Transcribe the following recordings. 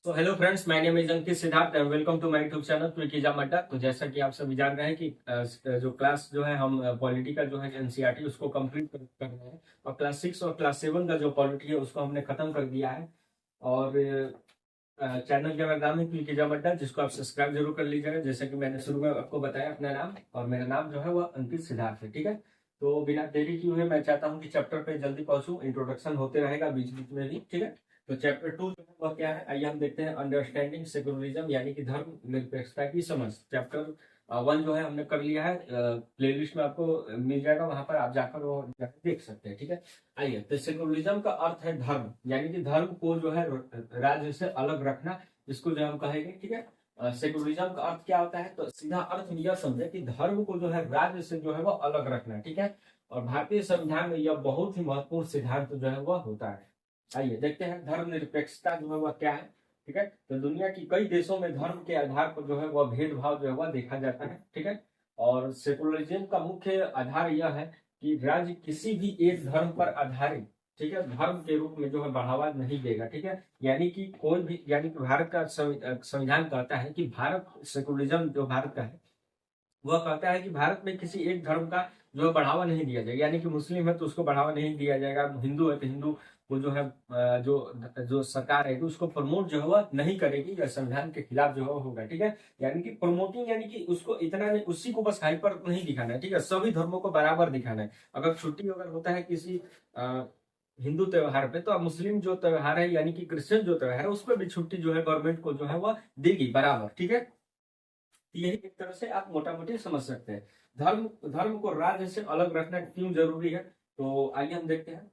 तो hello friends, my name is Ankit Siddharth and welcome to my YouTube channel ट्विकीजा मड्डा। तो जैसा कि आप सभी जान रहे हैं कि जो क्लास जो है हम पॉलिटी का जो है एनसीईआरटी उसको कंप्लीट कर रहे हैं। और क्लास 6 और क्लास 7 का जो पॉलिटी है उसको हमने खत्म कर दिया है। और चैनल का नाम है ट्विकीजा मड्डा, जिसको आप सब्सक्राइब जरूर कर लीजिएगा। जैसा कि मैंने शुरू में आपको बताया अपना नाम, और मेरा नाम जो है वो अंकित सिद्धार्थ है। ठीक है, तो बिना देरी किए हुए मैं चाहता हूँ कि चैप्टर पे जल्दी पहुंचूं। इंट्रोडक्शन होते रहेगा बीच बीच में भी। ठीक है, तो चैप्टर 2 जो है वह क्या है, आइए हम देखते हैं। अंडरस्टैंडिंग सेकुलरिज्म यानी कि धर्म निरपेक्षता की समझ। चैप्टर 1 जो है हमने कर लिया है। प्लेलिस्ट में आपको मिल जाएगा, वहां पर आप जाकर वो जाकर देख सकते हैं। ठीक है, आइए। तो सेकुलरिज्म का अर्थ है धर्म, यानी कि धर्म को जो है राज्य से अलग रखना, इसको जो हम कहेंगे। ठीक है, सेकुलरिज्म का अर्थ क्या होता है, तो सीधा अर्थ यह समझे कि धर्म को जो है राज्य से जो है वो अलग रखना। ठीक है, और भारतीय संविधान में यह बहुत ही महत्वपूर्ण सिद्धांत जो है वह होता है। आइए देखते हैं धर्मनिरपेक्षता जो है वह क्या है। ठीक है, तो दुनिया की कई देशों में धर्म के आधार पर जो है वह भेदभाव जो है वह देखा जाता है। ठीक है, और सेकुलरिज्म का मुख्य आधार यह है कि राज्य किसी भी एक धर्म पर आधारित, ठीक है, धर्म के रूप में जो है बढ़ावा नहीं देगा। ठीक है, यानी कि कोई भी, यानी कि भारत का संविधान कहता है कि भारत, सेकुलरिज्म जो भारत का है वह कहता है कि भारत में किसी एक धर्म का जो है बढ़ावा नहीं दिया जाएगा। यानी कि मुस्लिम है तो उसको बढ़ावा नहीं दिया जाएगा, हिंदू है तो हिंदू को जो है जो जो सरकार है उसको प्रमोट जो है वह नहीं करेगी, या संविधान के खिलाफ जो है होगा। ठीक है, यानी कि प्रमोटिंग, यानी कि उसको इतना नहीं, उसी को बस हाइपर नहीं दिखाना है। ठीक है, सभी धर्मों को बराबर दिखाना है। अगर छुट्टी अगर होता है किसी हिंदू त्योहार पे, तो अब मुस्लिम जो त्योहार है यानी कि क्रिश्चियन जो त्योहार है उस पर भी छुट्टी जो है गवर्नमेंट को जो है वह देगी बराबर। ठीक है, यही एक तरह से आप मोटा मोटी समझ सकते हैं। धर्म धर्म को राज्य से अलग रखना क्यों जरूरी है, तो आइए हम देखते हैं।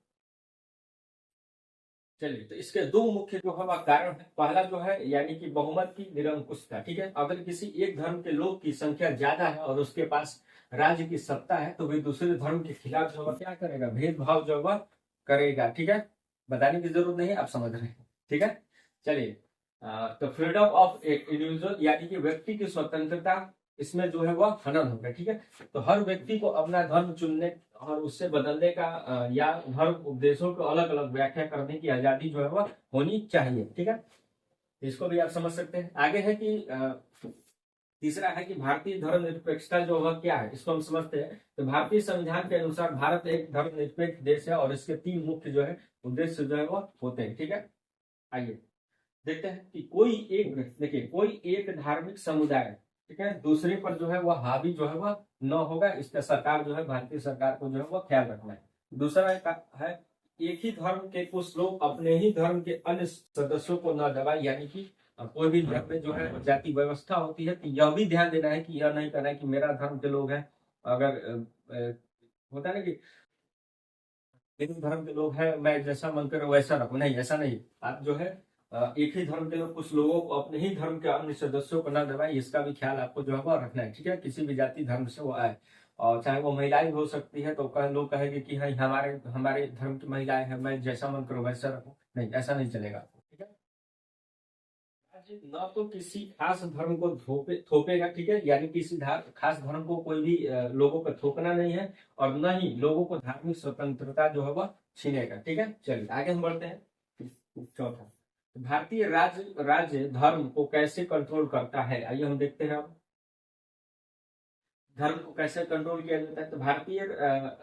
चलिए, तो इसके दो मुख्य जो है कारण है। पहला जो है यानी कि बहुमत की निरंकुशता। ठीक है, अगर किसी एक धर्म के लोग की संख्या ज्यादा है और उसके पास राज्य की सत्ता है, तो वे दूसरे धर्म के खिलाफ जो है क्या करेगा, भेदभाव जो है करेगा। ठीक है, बताने की जरूरत नहीं है, आप समझ रहे हैं। ठीक है, चलिए। तो फ्रीडम ऑफ इंडिविजुअल यानी कि व्यक्ति की स्वतंत्रता, इसमें जो है वह हनन होगा। ठीक है, तो हर व्यक्ति को अपना धर्म चुनने और उससे बदलने का या धर्म उपदेशों को अलग अलग व्याख्या करने की आजादी जो है वह होनी चाहिए। ठीक है, इसको भी आप समझ सकते हैं। आगे है कि तीसरा है कि भारतीय धर्मनिरपेक्षता जो वह क्या है, इसको हम समझते हैं। तो भारतीय संविधान के अनुसार भारत एक धर्मनिरपेक्ष देश है और इसके तीन मुख्य जो है उद्देश्य जो है वह होते हैं। ठीक है, आइए देखते हैं कि कोई एक, देखिए, कोई एक धार्मिक समुदाय, ठीक है, दूसरे पर जो है वह हावी जो है वह न होगा, इसका सरकार जो है, भारतीय सरकार को जो है वह ख्याल रखना है। दूसरा है एक ही धर्म के कुछ लोग अपने ही धर्म के अन्य सदस्यों को न दबाए, यानी कि कोई भी धर्म में जो है जाति व्यवस्था होती है, तो यह भी ध्यान देना है कि यह नहीं करना है कि मेरा धर्म के लोग हैं, अगर होता है ना कि मेरे धर्म के लोग हैं, मैं जैसा मन करूं वैसा रखूं, नहीं, ऐसा नहीं। आप जो है एक ही धर्म के लोग कुछ लोगों को अपने ही धर्म के अन्य सदस्यों को ना दबाए, इसका भी ख्याल आपको जो है वो रखना है। ठीक है, किसी भी जाति धर्म से वो आए, और चाहे वो महिलाएं हो सकती है, तो लोग कहेंगे कि हाँ, हमारे हमारे धर्म की महिलाएं हैं, मैं जैसा मन करूं वैसा रखूं, नहीं, ऐसा नहीं चलेगा। ठीक है, न तो किसी खास धर्म को थोपेगा। ठीक है, यानी किसी खास धर्म को कोई भी लोगों को थोपना नहीं है, और न ही लोगों को धार्मिक स्वतंत्रता जो है वह छीनेगा। ठीक है, चलिए आगे हम बढ़ते हैं। चौथा, भारतीय राज्य राज्य धर्म को कैसे कंट्रोल करता है, आइए हम देखते हैं अब धर्म को कैसे कंट्रोल किया जाता है। तो भारतीय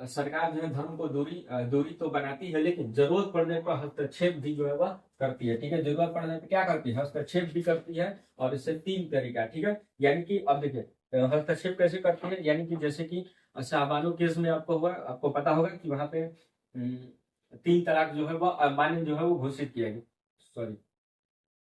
सरकार जो है धर्म को दूरी तो बनाती है, लेकिन जरूरत पड़ने पर हस्तक्षेप भी जो है वह करती है। ठीक है, जरूरत पड़ने पर क्या करती है, हस्तक्षेप भी करती है। और इससे तीन तरीका, ठीक है, यानी कि अब देखिए हस्तक्षेप कैसे करती है, यानी कि जैसे कि शाहबानो केस में आपको पता होगा कि वहां पे 3 तलाक जो है वह अमान्य जो है वो घोषित किया गया। सॉरी,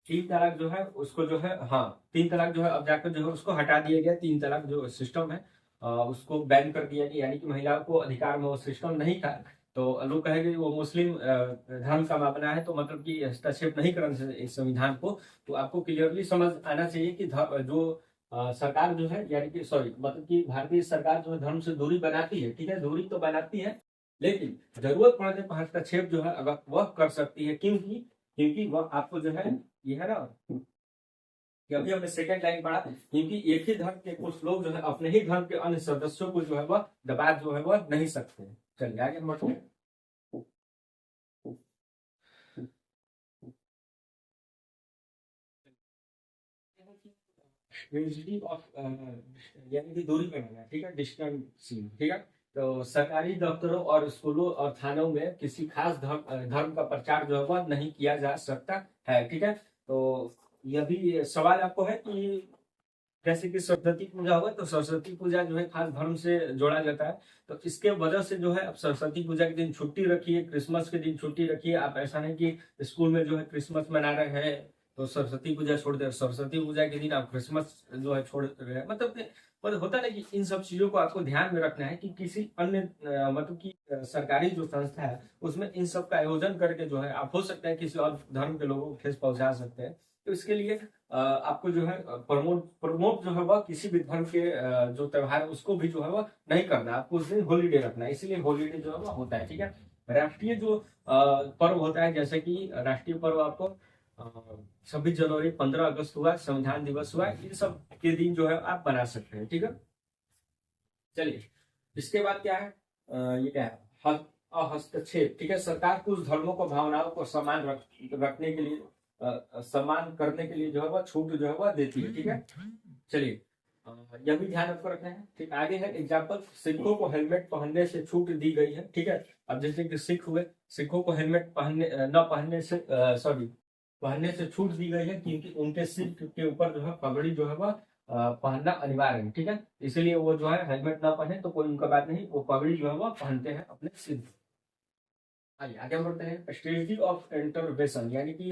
3 तलाक जो है उसको जो है, हाँ, 3 तलाक जो है अब जाकर जो है उसको हटा दिया गया। 3 तलाक जो सिस्टम है उसको बैन कर दिया गया, यानी कि महिलाओं को अधिकार में वो सिस्टम नहीं था। तो लोग कहेंगे वो मुस्लिम धर्म का मामला है, तो मतलब कि हस्तक्षेप नहीं करना चाहिए इस संविधान को। तो आपको क्लियरली समझ आना चाहिए कि जो सरकार जो है, यानी कि सॉरी, मतलब कि भारतीय सरकार जो है धर्म से दूरी बनाती है। ठीक है, दूरी तो बनाती है, लेकिन जरूरत पड़ने पर हस्तक्षेप जो है अगर वह कर सकती है। क्योंकि क्योंकि वह आपको जो है, ये है ना कि अभी हमने सेकंड लाइन पढ़ा, क्योंकि एक ही धर्म के कुछ लोग जो है अपने ही धर्म के अन्य सदस्यों को जो है वह दबा जो है वह नहीं सकते। चलिए आगे हम बढ़ते हैं। स्ट्रेटजी ऑफ यानी कि दूरी बनाना, ठीक है, डिस्टेंसिंग, ठीक है। तो सरकारी दफ्तरों और स्कूलों और थानों में किसी खास धर्म का प्रचार जो है वह नहीं किया जा सकता है, ठीक है। तो यह भी सवाल आपको है कि जैसे कि सरस्वती पूजा हुआ, तो सरस्वती पूजा जो है खास धर्म से जोड़ा जाता है, तो इसके वजह से जो है अब सरस्वती पूजा के दिन छुट्टी रखिए, क्रिसमस के दिन छुट्टी रखिए। आप ऐसा नहीं कि स्कूल में जो है क्रिसमस मना रहे हैं तो सरस्वती पूजा छोड़ दे, सरस्वती पूजा के दिन आप क्रिसमस जो है छोड़ रहे हैं। मतलब होता ना कि इन सब चीजों को आपको ध्यान में रखना है कि किसी अन्य मतलब कि सरकारी जो संस्था है उसमें इन सब का आयोजन करके जो है आप हो सकता है किसी और धर्म के लोगों को ठेस पहुंचा सकते हैं। तो इसके लिए आपको जो है प्रमोट जो है वह किसी भी धर्म के जो त्योहार है उसको भी जो है वह नहीं करना, आपको उस दिन होलीडे रखना है, इसीलिए होलीडे जो है वह होता है, ठीक है। राष्ट्रीय जो पर्व होता है, जैसे कि राष्ट्रीय पर्व आपको 26 जनवरी, 15 अगस्त हुआ, संविधान दिवस हुआ, इन सब के दिन जो है आप बना सकते हैं, ठीक है। चलिए, इसके बाद क्या है, ये क्या है, हस्तक्षेप, ठीक है। सरकार कुछ धर्मों को, भावनाओं को रखने के लिए सम्मान करने के लिए जो है वह छूट जो है वह देती है, ठीक है। चलिए, यह भी ध्यान आपको रखना है, ठीक। आगे है एग्जाम्पल, सिखों को हेलमेट पहनने से छूट दी गई है, ठीक है। अब जैसे कि सिख हुए, सिखों को हेलमेट न पहनने से पहनने से छूट दी गई है, क्योंकि उनके सिर के ऊपर जो है पगड़ी जो है वह पहनना अनिवार्य है, ठीक है। इसलिए वो जो है हेलमेट ना पहने तो कोई उनका बात नहीं, वो पगड़ी जो है वह पहनते हैं अपने सिर पर। आइए आगे बढ़ते हैं, स्ट्रेटजी ऑफ इंटरवेंशन यानी कि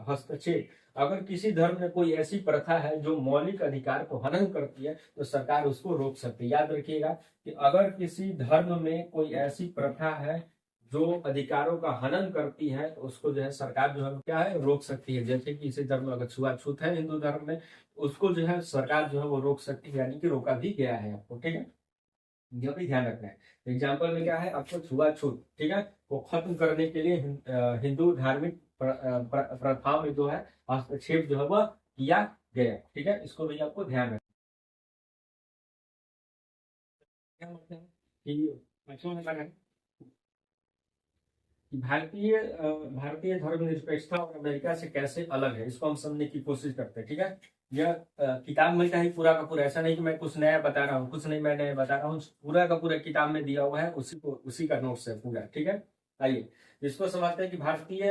हस्तक्षेप। अगर किसी धर्म में कोई ऐसी प्रथा है जो मौलिक अधिकार को हनन करती है तो सरकार उसको रोक सकती है। याद रखिएगा कि अगर किसी धर्म में कोई ऐसी प्रथा है जो अधिकारों का हनन करती है तो उसको जो है सरकार जो है क्या है, रोक सकती है। जैसे कि इसी धर्म में अगर छुआछूत है हिंदू धर्म में, उसको जो है सरकार जो है वो रोक सकती है, यानी कि रोका भी गया है आपको, ठीक है। यह भी ध्यान रखना है। एग्जाम्पल में क्या है, आपको छुआछूत, ठीक है, को खत्म करने के लिए हिंदू धार्मिक प्रथाओं में जो है हस्तक्षेप जो है वह किया गया, ठीक है। इसको भी आपको ध्यान रखना है कि पांचवा नंबर है कि भारतीय धर्मनिरपेक्षता और अमेरिका से कैसे अलग है, इसको हम समझने की कोशिश करते हैं, ठीक है। यह किताब में का ही पूरा का पूरा, ऐसा नहीं कि मैं कुछ नया बता रहा हूँ, कुछ नहीं मैं नया बता रहा हूँ, पूरा का पूरा किताब में दिया हुआ है, उसी का नोट्स है पूरा, ठीक है। आइए इसको समझते हैं कि भारतीय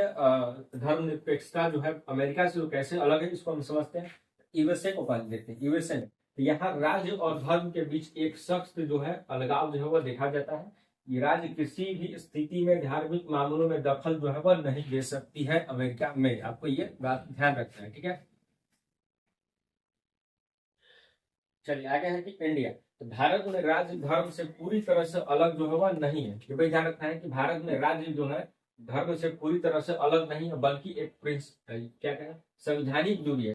धर्मनिरपेक्षता जो है अमेरिका से कैसे अलग है, इसको हम समझते हैं। यूएसए को पहले देखते हैं। यूएसए में यहाँ राज्य और धर्म के बीच एक सख्त जो है अलगाव जो है वह देखा जाता है। ये राज्य किसी भी स्थिति में धार्मिक मामलों में दखल जो है वह नहीं दे सकती है अमेरिका में, आपको ये बात ध्यान रखना है, ठीक है। चलिए आगे है कि इंडिया, तो भारत में राज्य धर्म से पूरी तरह से अलग जो है वह नहीं है। ये भी ध्यान रखना है कि भारत में राज्य जो है धर्म से पूरी तरह से अलग नहीं है, बल्कि एक क्या कहें, संवैधानिक दूरी है,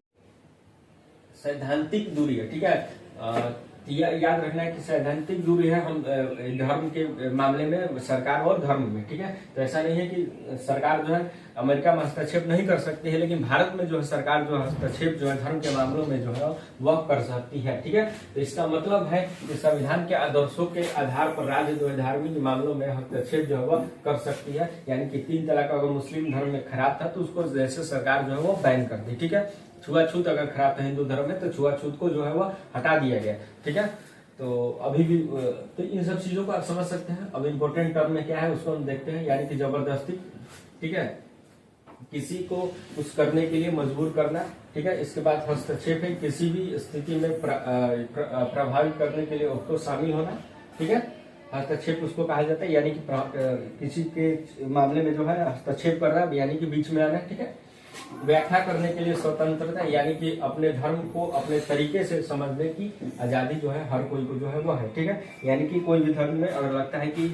सैद्धांतिक दूरी है, ठीक है। याद रखना है कि सैद्धांतिक दूरी है हम धर्म के मामले में सरकार और धर्म में, ठीक है। तो ऐसा नहीं है कि सरकार जो है अमेरिका में हस्तक्षेप नहीं कर सकती है, लेकिन भारत में जो है सरकार जो हस्तक्षेप जो है धर्म के मामलों में जो है वह कर सकती है, ठीक है। तो इसका मतलब है कि संविधान के आदर्शों के आधार पर राज्य जो है धार्मिक मामलों में हस्तक्षेप जो है वह कर सकती है। यानी कि 3 तलाक अगर मुस्लिम धर्म में खराब था तो उसको जैसे सरकार जो है वो बैन कर दी, ठीक है। छुआछूत अगर खराब था हिंदू धर्म में तो छुआछूत को जो है वह हटा दिया गया, ठीक है। तो अभी भी तो इन सब चीजों को आप समझ सकते हैं। अब इम्पोर्टेंट टर्म में क्या है उसको हम देखते हैं, यानी कि जबरदस्ती, ठीक है, किसी को कुछ करने के लिए मजबूर करना, ठीक है। इसके बाद हस्तक्षेप है किसी भी स्थिति में प्रभावित करने के लिए उसको शामिल होना, ठीक है। हस्तक्षेप उसको कहा जाता है, यानी कि किसी के मामले में जो है हस्तक्षेप करना, यानी कि बीच में आना, ठीक है। व्याख्या करने के लिए स्वतंत्रता, यानी कि अपने धर्म को अपने तरीके से समझने की आजादी जो है हर कोई को जो है वो है, ठीक है। यानी कि कोई भी धर्म में अगर लगता है कि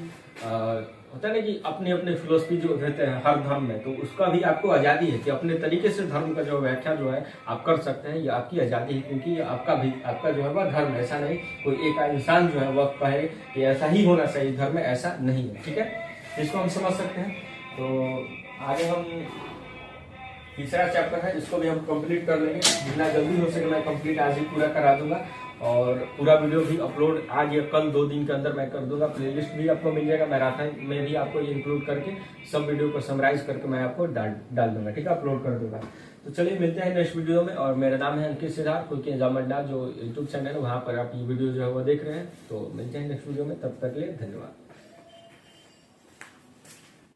होता है ना कि अपने अपने फिलोसफी जो देते हैं हर धर्म में, तो उसका भी आपको आजादी है कि अपने तरीके से धर्म का जो व्याख्या जो है आप कर सकते हैं, ये आपकी आजादी है, क्योंकि ये आपका जो है वह धर्म, ऐसा नहीं कोई एक इंसान जो है वह कहे कि ऐसा ही होना चाहिए धर्म में, ऐसा नहीं है, ठीक है। इसको हम समझ सकते हैं। तो आगे हम तीसरा चैप्टर है, इसको भी हम कंप्लीट कर लेंगे, जितना जल्दी हो सके मैं कंप्लीट आज ही पूरा करा दूंगा, और पूरा वीडियो भी अपलोड आज या कल 2 दिन के अंदर मैं कर दूंगा। प्लेलिस्ट भी आपको मिल जाएगा, मैराथन में भी आपको ये इंक्लूड करके सब वीडियो को समराइज करके मैं आपको डाल दूंगा, ठीक है, अपलोड कर दूंगा। तो चलिए मिलते हैं नेक्स्ट वीडियो में। और मेरा नाम है अंकित सिद्धार्थ, क्योंकि एग्जाम अड्डा जो यूट्यूब चैनल है वहाँ पर आप ये वीडियो जो है वो देख रहे हैं। तो मिलते हैं नेक्स्ट वीडियो में, तब तक के लिए धन्यवाद।